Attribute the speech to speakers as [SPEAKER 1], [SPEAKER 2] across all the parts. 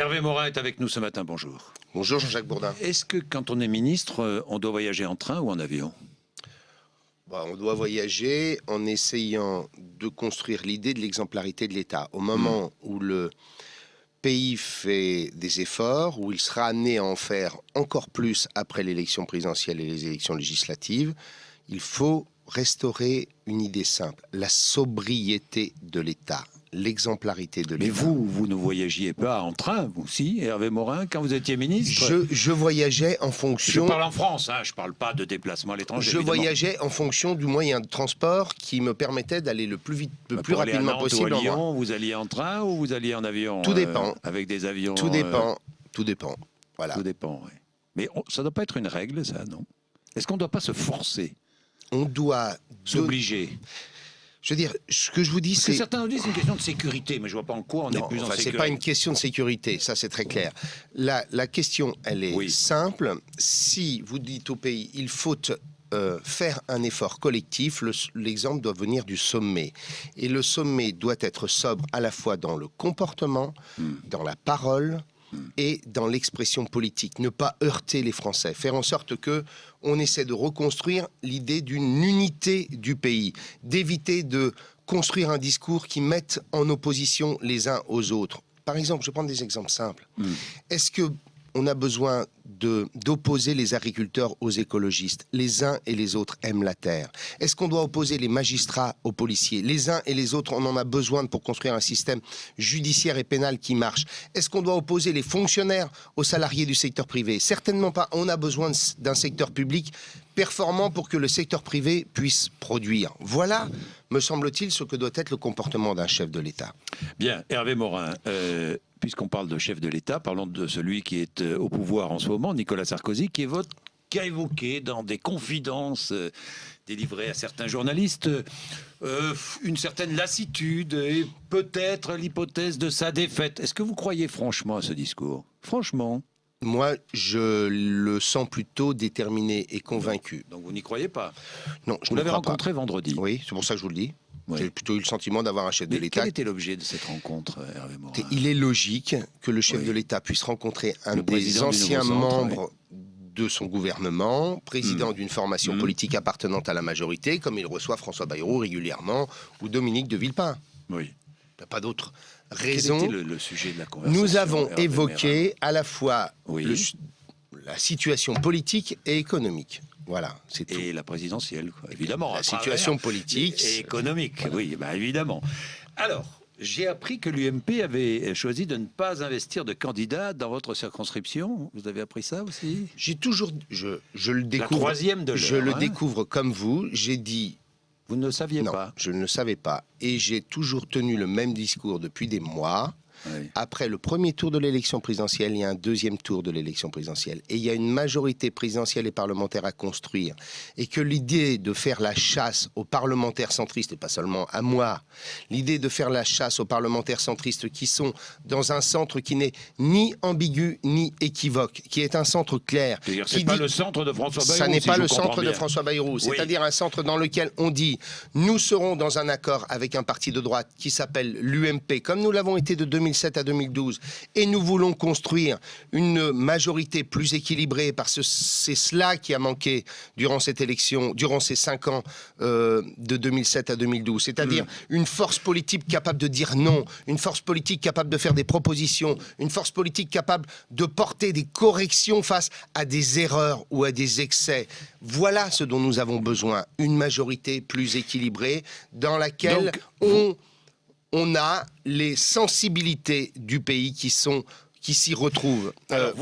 [SPEAKER 1] Hervé Morin est avec nous ce matin, bonjour.
[SPEAKER 2] Bonjour Jean-Jacques Bourdin.
[SPEAKER 1] Est-ce que quand on est ministre, on doit voyager en train ou en avion?
[SPEAKER 2] On doit voyager en essayant de construire l'idée de l'exemplarité de l'État. Au moment où le pays fait des efforts, où il sera amené à en faire encore plus après l'élection présidentielle et les élections législatives, il faut restaurer une idée simple, la sobriété de l'État, l'exemplarité de l'État.
[SPEAKER 1] Mais vous ne voyagiez pas en train, vous aussi, Hervé Morin, quand vous étiez ministre?
[SPEAKER 2] Je voyageais en fonction...
[SPEAKER 1] Je parle en France, hein, je ne parle pas de déplacement à l'étranger.
[SPEAKER 2] Je
[SPEAKER 1] évidemment.
[SPEAKER 2] voyageais en fonction du moyen de transport qui me permettait d'aller le plus vite, le plus
[SPEAKER 1] Pour aller à
[SPEAKER 2] rapidement
[SPEAKER 1] Nantes
[SPEAKER 2] possible.
[SPEAKER 1] Ou à Lyon, vous alliez en train ou vous alliez en avion?
[SPEAKER 2] Tout dépend.
[SPEAKER 1] Avec des avions.
[SPEAKER 2] Tout dépend. Tout dépend. Voilà.
[SPEAKER 1] Tout dépend, oui. Mais ça ne doit pas être une règle, ça, non? Est-ce qu'on ne doit pas se forcer?
[SPEAKER 2] On doit
[SPEAKER 1] s'obliger.
[SPEAKER 2] Je veux dire, ce que je vous dis, c'est...
[SPEAKER 1] Certains nous disent que c'est une question de sécurité, mais je ne vois pas en quoi on est plus en sécurité.
[SPEAKER 2] C'est pas une question de sécurité, ça c'est très clair. La question, elle est simple. Si vous dites au pays, il faut faire un effort collectif, l'exemple doit venir du sommet. Et le sommet doit être sobre à la fois dans le comportement, dans la parole et dans l'expression politique. Ne pas heurter les Français. Faire en sorte que on essaie de reconstruire l'idée d'une unité du pays. D'éviter de construire un discours qui mette en opposition les uns aux autres. Par exemple, je vais prendre des exemples simples. Est-ce que on a besoin d'opposer les agriculteurs aux écologistes? Les uns et les autres aiment la terre. Est-ce qu'on doit opposer les magistrats aux policiers? Les uns et les autres, on en a besoin pour construire un système judiciaire et pénal qui marche. Est-ce qu'on doit opposer les fonctionnaires aux salariés du secteur privé? Certainement pas. On a besoin d'un secteur public performant pour que le secteur privé puisse produire. Voilà, me semble-t-il, ce que doit être le comportement d'un chef de l'État.
[SPEAKER 1] Bien, Hervé Morin, puisqu'on parle de chef de l'État, parlons de celui qui est au pouvoir en ce moment, Nicolas Sarkozy, qui a évoqué dans des confidences délivrées à certains journalistes une certaine lassitude et peut-être l'hypothèse de sa défaite. Est-ce que vous croyez franchement à ce discours? Franchement?
[SPEAKER 2] Moi, je le sens plutôt déterminé et convaincu.
[SPEAKER 1] Donc vous n'y croyez pas?
[SPEAKER 2] Non,
[SPEAKER 1] vous l'avez rencontré vendredi.
[SPEAKER 2] Oui, c'est pour ça que je vous le dis.
[SPEAKER 1] Oui.
[SPEAKER 2] J'ai plutôt eu le sentiment d'avoir un chef de l'État.
[SPEAKER 1] Quel était l'objet de cette rencontre, Hervé Morin?
[SPEAKER 2] Il est logique que le chef de l'État puisse rencontrer un des anciens membres de son gouvernement, président d'une formation politique appartenante à la majorité, comme il reçoit François Bayrou régulièrement ou Dominique de Villepin.
[SPEAKER 1] Oui.
[SPEAKER 2] Il n'y a pas d'autre raison.
[SPEAKER 1] Quel était le sujet de la conversation?
[SPEAKER 2] Nous avons évoqué à la fois la situation politique et économique. Voilà, c'est tout.
[SPEAKER 1] Et la présidentielle, quoi, évidemment.
[SPEAKER 2] La situation politique.
[SPEAKER 1] Et économique, oui, bah, évidemment. Alors, j'ai appris que l'UMP avait choisi de ne pas investir de candidats dans votre circonscription. Vous avez appris ça aussi?
[SPEAKER 2] J'ai toujours... Je le découvre...
[SPEAKER 1] La troisième de l'heure.
[SPEAKER 2] Je le découvre comme vous. J'ai dit...
[SPEAKER 1] Vous ne le saviez pas?
[SPEAKER 2] Non, je ne le savais pas. Et j'ai toujours tenu le même discours depuis des mois. Oui. Après le premier tour de l'élection présidentielle, il y a un deuxième tour de l'élection présidentielle. Et il y a une majorité présidentielle et parlementaire à construire. Et que l'idée de faire la chasse aux parlementaires centristes, et pas seulement à moi, l'idée de faire la chasse aux parlementaires centristes qui sont dans un centre qui n'est ni ambigu ni équivoque, qui est un centre clair.
[SPEAKER 1] C'est pas le centre de François Bayrou.
[SPEAKER 2] Ça n'est pas le centre de François Bayrou. C'est-à-dire un centre dans lequel on dit nous serons dans un accord avec un parti de droite qui s'appelle l'UMP, comme nous l'avons été de 2007 à 2012, et nous voulons construire une majorité plus équilibrée, parce que c'est cela qui a manqué durant cette élection, durant ces 5 ans de 2007 à 2012, c'est-à-dire une force politique capable de dire non, une force politique capable de faire des propositions, une force politique capable de porter des corrections face à des erreurs ou à des excès. Voilà ce dont nous avons besoin, une majorité plus équilibrée dans laquelle on a les sensibilités du pays qui s'y retrouvent.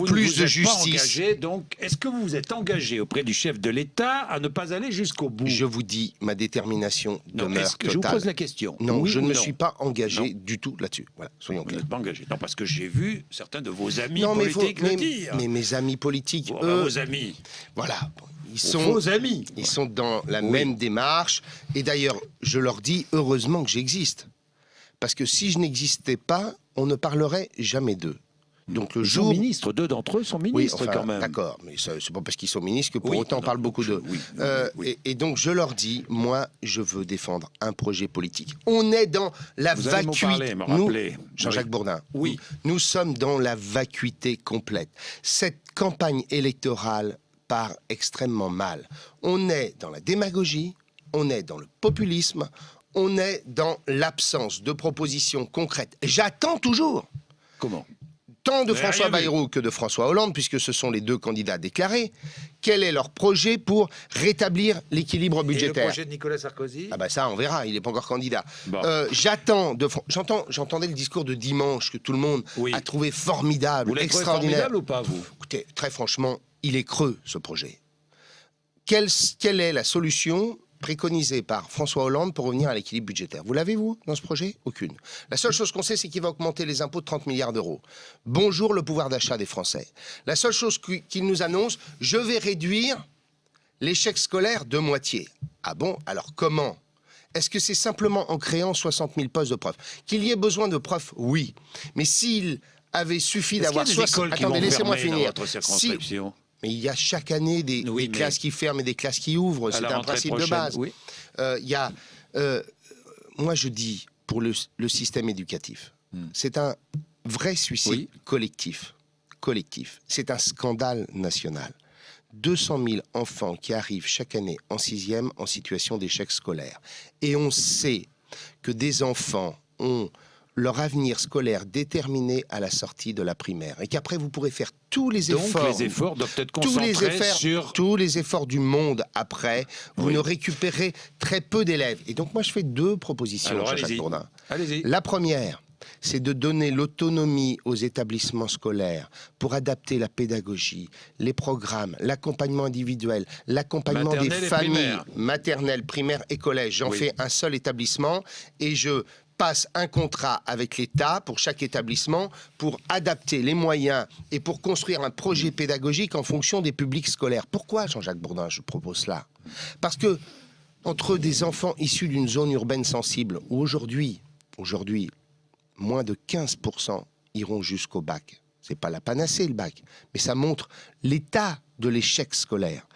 [SPEAKER 2] Plus de justice.
[SPEAKER 1] Donc, est-ce que vous vous êtes engagé auprès du chef de l'État à ne pas aller jusqu'au bout?
[SPEAKER 2] Je vous dis, ma détermination demeure totale.
[SPEAKER 1] Je vous pose la question.
[SPEAKER 2] Non, je ne me suis pas engagé du tout là-dessus. Voilà, soyons clairs.
[SPEAKER 1] Vous n'êtes pas engagé. Non, parce que j'ai vu certains de vos amis politiques le dire.
[SPEAKER 2] Mais mes amis politiques,
[SPEAKER 1] vos amis.
[SPEAKER 2] Voilà.
[SPEAKER 1] Vos amis.
[SPEAKER 2] Ils sont dans la même démarche. Et d'ailleurs, je leur dis heureusement que j'existe. Parce que si je n'existais pas, on ne parlerait jamais d'eux. Donc le
[SPEAKER 1] Ils
[SPEAKER 2] jour...
[SPEAKER 1] sont ministres, 2 d'entre eux sont ministres quand même.
[SPEAKER 2] D'accord, mais c'est pas parce qu'ils sont ministres que pour
[SPEAKER 1] Oui,
[SPEAKER 2] autant on
[SPEAKER 1] non,
[SPEAKER 2] parle beaucoup d'eux.
[SPEAKER 1] oui, oui.
[SPEAKER 2] Et donc je leur dis, moi je veux défendre un projet politique. On est dans la
[SPEAKER 1] Vous allez m'en
[SPEAKER 2] vacuité.
[SPEAKER 1] parler, me rappeler.
[SPEAKER 2] Jean-Jacques
[SPEAKER 1] Oui.
[SPEAKER 2] Bourdin,
[SPEAKER 1] Oui.
[SPEAKER 2] nous sommes dans la vacuité complète. Cette campagne électorale part extrêmement mal. On est dans la démagogie, on est dans le populisme, on est dans l'absence de propositions concrètes. J'attends toujours.
[SPEAKER 1] Comment?
[SPEAKER 2] Tant de
[SPEAKER 1] Mais
[SPEAKER 2] François
[SPEAKER 1] rien vu.
[SPEAKER 2] Bayrou que de François Hollande, puisque ce sont les 2 candidats déclarés, quel est leur projet pour rétablir l'équilibre budgétaire?
[SPEAKER 1] Et le projet de Nicolas Sarkozy?
[SPEAKER 2] Ah ben ça, on verra, il n'est pas encore candidat.
[SPEAKER 1] Bon.
[SPEAKER 2] J'entendais le discours de dimanche que tout le monde
[SPEAKER 1] Oui.
[SPEAKER 2] a trouvé formidable,
[SPEAKER 1] Vous l'avez trouvé
[SPEAKER 2] extraordinaire.
[SPEAKER 1] formidable ou pas, vous?
[SPEAKER 2] Écoutez, très franchement, il est creux, ce projet. Quelle est la solution préconisée par François Hollande pour revenir à l'équilibre budgétaire? Vous l'avez, vous, dans ce projet? Aucune. La seule chose qu'on sait, c'est qu'il va augmenter les impôts de 30 milliards d'euros. Bonjour le pouvoir d'achat des Français. La seule chose qu'il nous annonce, je vais réduire l'échec scolaire de moitié. Ah bon? Alors comment? Est-ce que c'est simplement en créant 60 000 postes de profs? Qu'il y ait besoin de profs, oui. Mais s'il avait suffi d'avoir 60... Attendez, laissez-moi finir. Mais il y a chaque année des classes qui ferment et des classes qui ouvrent. C'est un principe de base.
[SPEAKER 1] Oui.
[SPEAKER 2] Moi, je dis, pour le système éducatif, c'est un vrai suicide collectif. C'est un scandale national. 200 000 enfants qui arrivent chaque année en 6e en situation d'échec scolaire. Et on sait que des enfants ont leur avenir scolaire déterminé à la sortie de la primaire. Et qu'après, vous pourrez faire tous les efforts.
[SPEAKER 1] Donc les efforts doivent être concentrés sur...
[SPEAKER 2] Tous les efforts du monde après, vous ne récupérez très peu d'élèves. Et donc moi, je fais 2 propositions, Jean-Jacques Bourdin.
[SPEAKER 1] Allez-y.
[SPEAKER 2] La première, c'est de donner l'autonomie aux établissements scolaires pour adapter la pédagogie, les programmes, l'accompagnement individuel, l'accompagnement des familles, maternelle, primaire et collège. J'en fais un seul établissement et je passe un contrat avec l'État pour chaque établissement pour adapter les moyens et pour construire un projet pédagogique en fonction des publics scolaires. Pourquoi, Jean-Jacques Bourdin, je propose cela? Parce que entre des enfants issus d'une zone urbaine sensible, où aujourd'hui, moins de 15% iront jusqu'au bac. C'est pas la panacée, le bac, mais ça montre l'état de l'échec scolaire.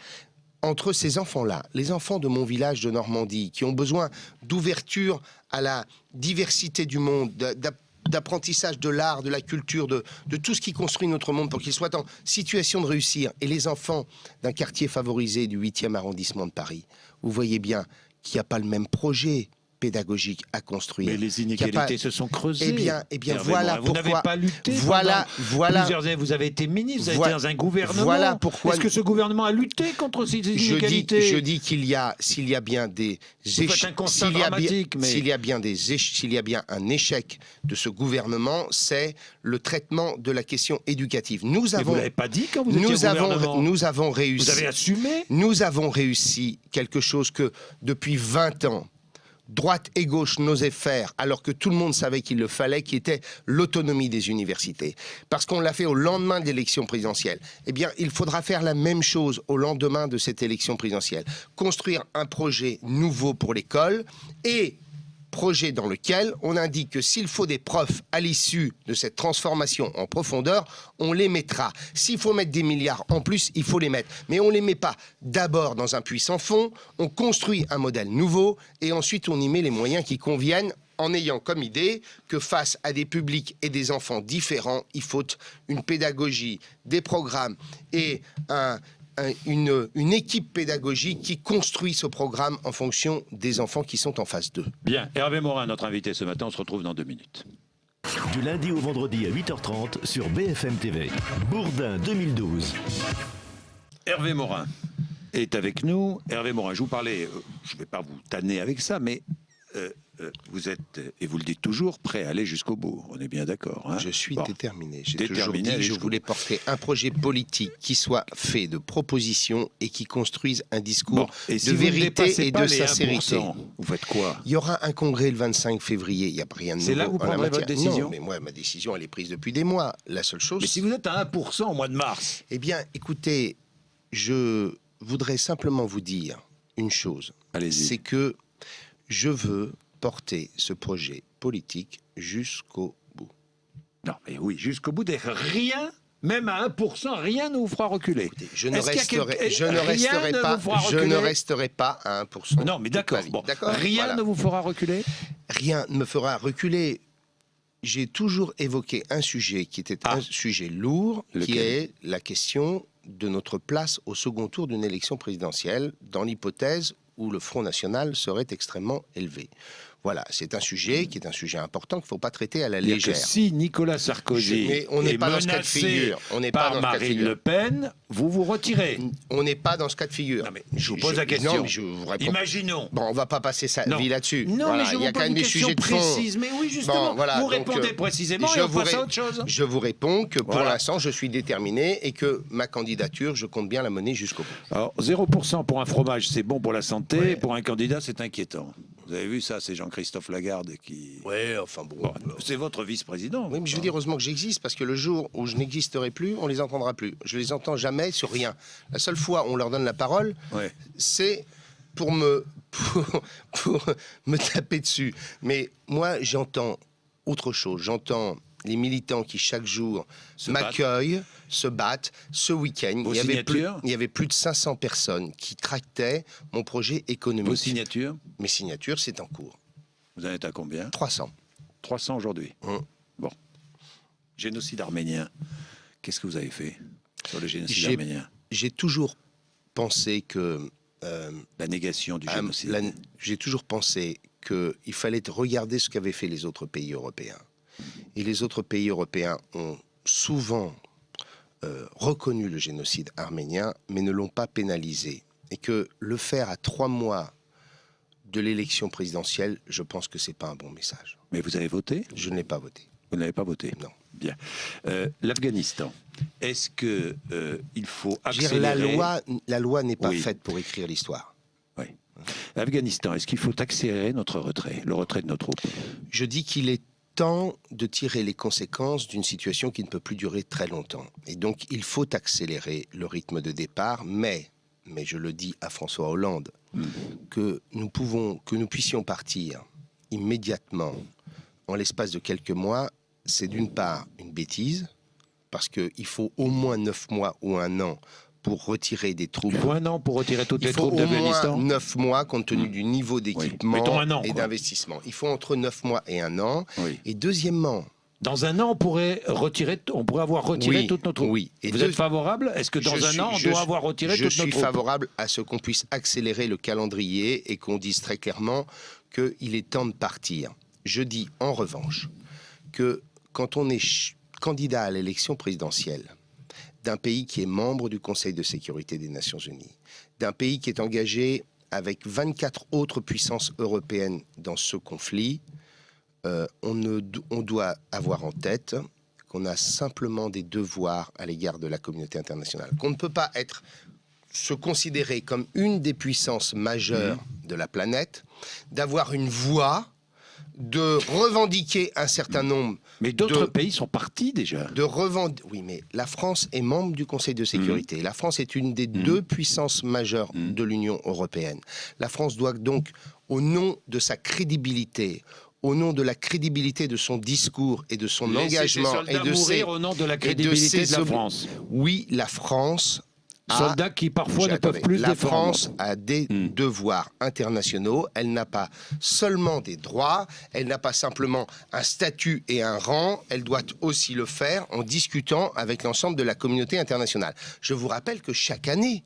[SPEAKER 2] Entre ces enfants-là, les enfants de mon village de Normandie, qui ont besoin d'ouverture à la diversité du monde, d'apprentissage de l'art, de la culture, de tout ce qui construit notre monde pour qu'ils soient en situation de réussir, et les enfants d'un quartier favorisé du 8e arrondissement de Paris, vous voyez bien qu'il n'y a pas le même projet pédagogique à construire.
[SPEAKER 1] Mais les inégalités se sont creusées.
[SPEAKER 2] Eh bien voilà pourquoi...
[SPEAKER 1] Vous n'avez pas lutté
[SPEAKER 2] voilà.
[SPEAKER 1] Plusieurs années. Vous avez été ministre, vous avez été dans un gouvernement.
[SPEAKER 2] Voilà pourquoi...
[SPEAKER 1] Est-ce que ce gouvernement a lutté contre ces inégalités?
[SPEAKER 2] Je dis qu'il y a, s'il y a bien des échecs... S'il y a bien un échec de ce gouvernement, c'est le traitement de la question éducative. Vous ne
[SPEAKER 1] l'avez pas dit quand vous étiez au gouvernement.
[SPEAKER 2] Nous avons réussi...
[SPEAKER 1] Vous avez assumé?
[SPEAKER 2] Nous avons réussi quelque chose que, depuis 20 ans, droite et gauche n'osaient faire, alors que tout le monde savait qu'il le fallait, qui était l'autonomie des universités. Parce qu'on l'a fait au lendemain de l'élection présidentielle. Eh bien, il faudra faire la même chose au lendemain de cette élection présidentielle. Construire un projet nouveau pour l'école et projet dans lequel on indique que s'il faut des profs à l'issue de cette transformation en profondeur, on les mettra. S'il faut mettre des milliards en plus, il faut les mettre. Mais on ne les met pas d'abord dans un puits sans fond, on construit un modèle nouveau et ensuite on y met les moyens qui conviennent en ayant comme idée que face à des publics et des enfants différents, il faut une pédagogie, des programmes et une équipe pédagogique qui construit ce programme en fonction des enfants qui sont en phase 2.
[SPEAKER 1] Bien. Hervé Morin, notre invité ce matin, on se retrouve dans 2 minutes.
[SPEAKER 3] Du lundi au vendredi à 8h30 sur BFM TV. Bourdin 2012.
[SPEAKER 1] Hervé Morin est avec nous. Hervé Morin, je vous parlais, je ne vais pas vous tanner avec ça, mais vous êtes, et vous le dites toujours, prêt à aller jusqu'au bout. On est bien d'accord. Hein?
[SPEAKER 2] Je suis déterminé. J'ai toujours
[SPEAKER 1] Déterminé
[SPEAKER 2] dit que je voulais porter un projet politique qui soit fait de propositions et qui construise un discours de vérité et de sincérité.
[SPEAKER 1] Vous faites quoi?
[SPEAKER 2] Il y aura un congrès le 25 février. Il n'y a rien de nouveau.
[SPEAKER 1] C'est là que vous prendrez votre décision?
[SPEAKER 2] Non, mais moi, ma décision, elle est prise depuis des mois. La seule chose...
[SPEAKER 1] Mais si vous êtes à 1% au mois de mars?
[SPEAKER 2] Eh bien, écoutez, je voudrais simplement vous dire une chose.
[SPEAKER 1] Allez-y.
[SPEAKER 2] C'est que je veux porter ce projet politique jusqu'au bout.
[SPEAKER 1] Non, mais oui, jusqu'au bout des rien, même à 1%, rien ne vous fera reculer.
[SPEAKER 2] Écoutez, je ne
[SPEAKER 1] Est-ce qu'il y a
[SPEAKER 2] resterai,
[SPEAKER 1] quelque-
[SPEAKER 2] je ne
[SPEAKER 1] rien
[SPEAKER 2] resterai
[SPEAKER 1] ne
[SPEAKER 2] pas,
[SPEAKER 1] vous fera
[SPEAKER 2] je ne
[SPEAKER 1] reculer
[SPEAKER 2] resterai pas à 1%.
[SPEAKER 1] Non, mais
[SPEAKER 2] toute ma
[SPEAKER 1] d'accord.
[SPEAKER 2] vie.
[SPEAKER 1] Bon,
[SPEAKER 2] D'accord,
[SPEAKER 1] rien
[SPEAKER 2] voilà.
[SPEAKER 1] ne vous fera reculer.
[SPEAKER 2] Rien ne me fera reculer. J'ai toujours évoqué un sujet qui était un sujet lourd, qui
[SPEAKER 1] Lequel?
[SPEAKER 2] est la question de notre place au second tour d'une élection présidentielle, dans l'hypothèse où le Front National serait extrêmement élevé. Voilà, c'est un sujet qui est un sujet important qu'il ne faut pas traiter à la
[SPEAKER 1] C'est-à-dire que
[SPEAKER 2] légère.
[SPEAKER 1] si Nicolas Sarkozy
[SPEAKER 2] Mais on n'est
[SPEAKER 1] est
[SPEAKER 2] pas dans ce cas de
[SPEAKER 1] menacé
[SPEAKER 2] figure. On n'est pas
[SPEAKER 1] par
[SPEAKER 2] dans ce cas de
[SPEAKER 1] Marine
[SPEAKER 2] figure.
[SPEAKER 1] Le Pen, vous vous retirez.
[SPEAKER 2] On n'est pas dans ce cas de figure.
[SPEAKER 1] Non, mais je vous pose la question.
[SPEAKER 2] Non, mais je vous réponds.
[SPEAKER 1] Imaginons.
[SPEAKER 2] Bon, on va pas passer sa
[SPEAKER 1] Non.
[SPEAKER 2] vie là-dessus.
[SPEAKER 1] Non,
[SPEAKER 2] Voilà,
[SPEAKER 1] mais je
[SPEAKER 2] il y a
[SPEAKER 1] vous
[SPEAKER 2] quand
[SPEAKER 1] pose
[SPEAKER 2] même
[SPEAKER 1] une
[SPEAKER 2] des
[SPEAKER 1] question
[SPEAKER 2] sujets de fond.
[SPEAKER 1] précise. Mais oui, justement,
[SPEAKER 2] Bon, voilà,
[SPEAKER 1] vous
[SPEAKER 2] donc,
[SPEAKER 1] répondez précisément
[SPEAKER 2] je
[SPEAKER 1] et on
[SPEAKER 2] vous
[SPEAKER 1] passe à
[SPEAKER 2] ré-
[SPEAKER 1] autre chose.
[SPEAKER 2] Je vous réponds que pour
[SPEAKER 1] Voilà.
[SPEAKER 2] l'instant, je suis déterminé et que ma candidature, je compte bien la mener jusqu'au bout.
[SPEAKER 1] Alors, 0% pour un fromage, c'est bon pour la santé.
[SPEAKER 2] Ouais.
[SPEAKER 1] Pour un candidat, c'est inquiétant. Vous avez vu ça, c'est Jean-Christophe Lagarde qui...
[SPEAKER 2] Ouais, enfin bon.
[SPEAKER 1] Bon, c'est votre vice-président.
[SPEAKER 2] Oui, mais je veux dire, heureusement que j'existe, parce que le jour où je n'existerai plus, on les entendra plus. Je les entends jamais sur rien. La seule fois où on leur donne la parole,
[SPEAKER 1] Ouais.
[SPEAKER 2] c'est pour me taper dessus. Mais moi, j'entends autre chose. J'entends les militants qui, chaque jour, m'accueillent, se battent. Ce week-end,
[SPEAKER 1] Vos
[SPEAKER 2] il
[SPEAKER 1] signatures
[SPEAKER 2] y avait plus de 500 personnes qui tractaient mon projet économique.
[SPEAKER 1] Vos signatures,
[SPEAKER 2] Mes signatures, c'est en cours.
[SPEAKER 1] vous en êtes à combien
[SPEAKER 2] 300.
[SPEAKER 1] 300 aujourd'hui.
[SPEAKER 2] Hum.
[SPEAKER 1] Bon. Génocide arménien. Qu'est-ce que vous avez fait sur le génocide
[SPEAKER 2] J'ai-
[SPEAKER 1] arménien?
[SPEAKER 2] J'ai toujours pensé que...
[SPEAKER 1] La négation du génocide.
[SPEAKER 2] J'ai toujours pensé qu'il fallait regarder ce qu'avaient fait les autres pays européens. Et les autres pays européens ont souvent reconnu le génocide arménien, mais ne l'ont pas pénalisé. Et que le faire à 3 mois de l'élection présidentielle, je pense que c'est pas un bon message.
[SPEAKER 1] Mais vous avez voté?
[SPEAKER 2] Je ne l'ai pas voté.
[SPEAKER 1] Vous n'avez pas voté?
[SPEAKER 2] Non.
[SPEAKER 1] Bien. L'Afghanistan, est-ce que il faut
[SPEAKER 2] Je veux dire,
[SPEAKER 1] accélérer...
[SPEAKER 2] la loi n'est pas
[SPEAKER 1] Oui.
[SPEAKER 2] faite pour écrire l'histoire.
[SPEAKER 1] Oui. L'Afghanistan, est-ce qu'il faut accélérer notre retrait, le retrait de nos troupes?
[SPEAKER 2] Je dis qu'il est temps de tirer les conséquences d'une situation qui ne peut plus durer très longtemps. Et donc, il faut accélérer le rythme de départ, mais je le dis à François Hollande, que nous puissions partir immédiatement, en l'espace de quelques mois, c'est d'une part une bêtise, parce qu'il faut au moins 9 mois ou 1 an pour retirer des troupes.
[SPEAKER 1] Il faut 1 an pour retirer toutes
[SPEAKER 2] Il
[SPEAKER 1] les
[SPEAKER 2] faut
[SPEAKER 1] troupes
[SPEAKER 2] au moins
[SPEAKER 1] d'Afghanistan?
[SPEAKER 2] 9 mois, compte tenu du niveau d'équipement
[SPEAKER 1] Mettons 1 an,
[SPEAKER 2] et
[SPEAKER 1] quoi.
[SPEAKER 2] d'investissement. Il faut entre 9 mois et 1 an.
[SPEAKER 1] Oui.
[SPEAKER 2] Et deuxièmement,
[SPEAKER 1] Dans 1 an, on pourrait avoir retiré
[SPEAKER 2] Oui,
[SPEAKER 1] toutes nos troupes.
[SPEAKER 2] oui. Et
[SPEAKER 1] Vous
[SPEAKER 2] deux-
[SPEAKER 1] êtes favorable? Est-ce que dans
[SPEAKER 2] je
[SPEAKER 1] 1
[SPEAKER 2] suis-
[SPEAKER 1] an, on
[SPEAKER 2] je
[SPEAKER 1] doit
[SPEAKER 2] suis-
[SPEAKER 1] avoir retiré
[SPEAKER 2] je
[SPEAKER 1] toutes nos
[SPEAKER 2] suis
[SPEAKER 1] troupes?
[SPEAKER 2] favorable à ce qu'on puisse accélérer le calendrier et qu'on dise très clairement qu'il est temps de partir. Je dis en revanche que quand on est candidat à l'élection présidentielle d'un pays qui est membre du Conseil de sécurité des Nations Unies, d'un pays qui est engagé avec 24 autres puissances européennes dans ce conflit, on doit avoir en tête qu'on a simplement des devoirs à l'égard de la communauté internationale, qu'on ne peut pas se considérer comme une des puissances majeures de la planète, d'avoir une voix, de revendiquer un certain nombre
[SPEAKER 1] Mais d'autres
[SPEAKER 2] de-
[SPEAKER 1] pays sont partis déjà.
[SPEAKER 2] Oui, mais la France est membre du Conseil de sécurité. La France est une des 2 puissances majeures de l'Union européenne. La France doit donc, au nom de sa crédibilité, au nom de la crédibilité de son discours et de son
[SPEAKER 1] Laissez
[SPEAKER 2] engagement
[SPEAKER 1] ces soldats
[SPEAKER 2] et de
[SPEAKER 1] mourir au nom de la
[SPEAKER 2] et de
[SPEAKER 1] crédibilité
[SPEAKER 2] ses
[SPEAKER 1] de la France.
[SPEAKER 2] Oui, la France
[SPEAKER 1] Soldats qui parfois ne peuvent
[SPEAKER 2] Attendez,
[SPEAKER 1] plus se
[SPEAKER 2] la
[SPEAKER 1] défendre.
[SPEAKER 2] France a des devoirs internationaux. Elle n'a pas seulement des droits, elle n'a pas simplement un statut et un rang. Elle doit aussi le faire en discutant avec l'ensemble de la communauté internationale. Je vous rappelle que chaque année,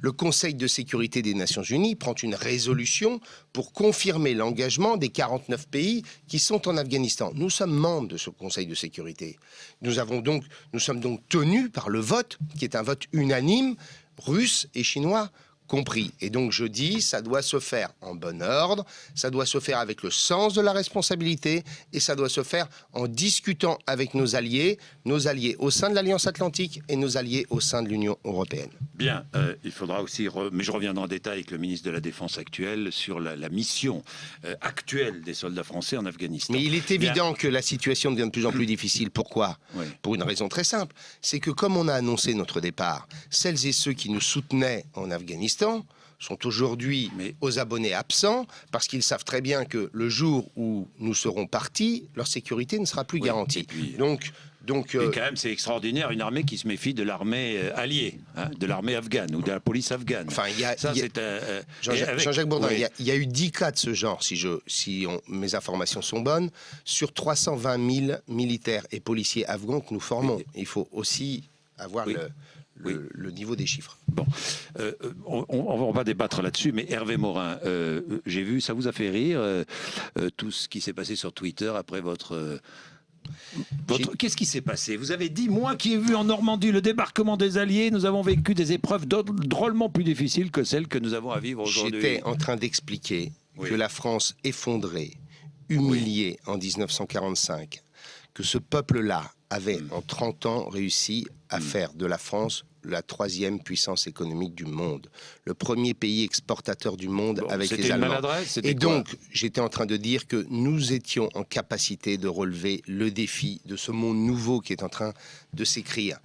[SPEAKER 2] le Conseil de sécurité des Nations Unies prend une résolution pour confirmer l'engagement des 49 pays qui sont en Afghanistan. Nous sommes membres de ce Conseil de sécurité. Nous sommes donc tenus par le vote, qui est un vote unanime, russe et chinois compris. Et donc je dis, ça doit se faire en bon ordre, ça doit se faire avec le sens de la responsabilité, et ça doit se faire en discutant avec nos alliés au sein de l'Alliance Atlantique et nos alliés au sein de l'Union européenne.
[SPEAKER 1] Bien, il faudra aussi, mais je reviendrai en détail avec le ministre de la Défense actuel sur la mission actuelle des soldats français en Afghanistan.
[SPEAKER 2] Mais il est évident que la situation devient de plus en plus difficile. Pourquoi ?
[SPEAKER 1] Oui.
[SPEAKER 2] Pour une raison très simple. C'est que comme on a annoncé notre départ, celles et ceux qui nous soutenaient en Afghanistan sont aujourd'hui aux abonnés absents parce qu'ils savent très bien que le jour où nous serons partis, leur sécurité ne sera plus garantie. Donc,
[SPEAKER 1] et quand même, c'est extraordinaire, une armée qui se méfie de l'armée alliée, hein, de l'armée afghane ou de la police afghane.
[SPEAKER 2] Enfin, Jean-Jacques Bourdin, il y a eu 10 cas de ce genre, mes informations sont bonnes, sur 320 000 militaires et policiers afghans que nous formons. Il faut aussi avoir le niveau des chiffres.
[SPEAKER 1] Bon, on va débattre là-dessus, mais Hervé Morin, j'ai vu, ça vous a fait rire, tout ce qui s'est passé sur Twitter après votre... Qu'est-ce qui s'est passé? Vous avez dit, moi qui ai vu en Normandie le débarquement des Alliés, nous avons vécu des épreuves drôlement plus difficiles que celles que nous avons à vivre aujourd'hui.
[SPEAKER 2] J'étais en train d'expliquer que la France effondrée, humiliée en 1945, que ce peuple-là avait en 30 ans réussi à faire de la France la 3e puissance économique du monde, le premier pays exportateur du monde avec les Allemands. Et donc, j'étais en train de dire que nous étions en capacité de relever le défi de ce monde nouveau qui est en train de s'écrire.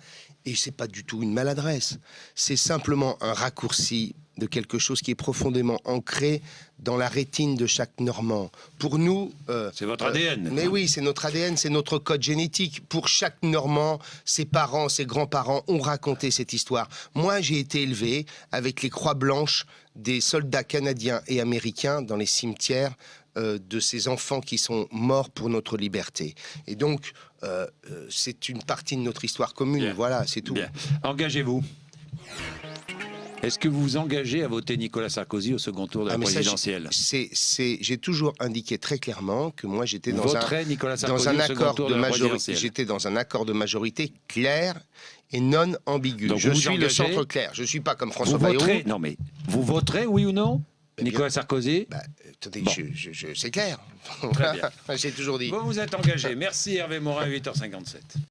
[SPEAKER 2] Et c'est pas du tout une maladresse, c'est simplement un raccourci de quelque chose qui est profondément ancré dans la rétine de chaque Normand. Pour nous...
[SPEAKER 1] c'est votre ADN.
[SPEAKER 2] Mais oui, c'est notre ADN, c'est notre code génétique. Pour chaque Normand, ses parents, ses grands-parents ont raconté cette histoire. Moi, j'ai été élevé avec les croix blanches des soldats canadiens et américains dans les cimetières de ces enfants qui sont morts pour notre liberté. Et donc, c'est une partie de notre histoire commune. Bien. Voilà, c'est tout.
[SPEAKER 1] Bien. Engagez-vous. Est-ce que vous vous engagez à voter Nicolas Sarkozy au second tour de la présidentielle?
[SPEAKER 2] J'ai toujours indiqué très clairement que moi j'étais dans j'étais dans un accord de majorité clair et non ambigu. Donc je suis le centre clair. Je ne suis pas comme François Bayrou.
[SPEAKER 1] Non mais vous voterez oui ou non Nicolas Sarkozy?
[SPEAKER 2] Attendez, bon. C'est clair.
[SPEAKER 1] Très bien.
[SPEAKER 2] J'ai toujours dit.
[SPEAKER 1] Vous êtes engagé. Merci Hervé Morin, 8h57.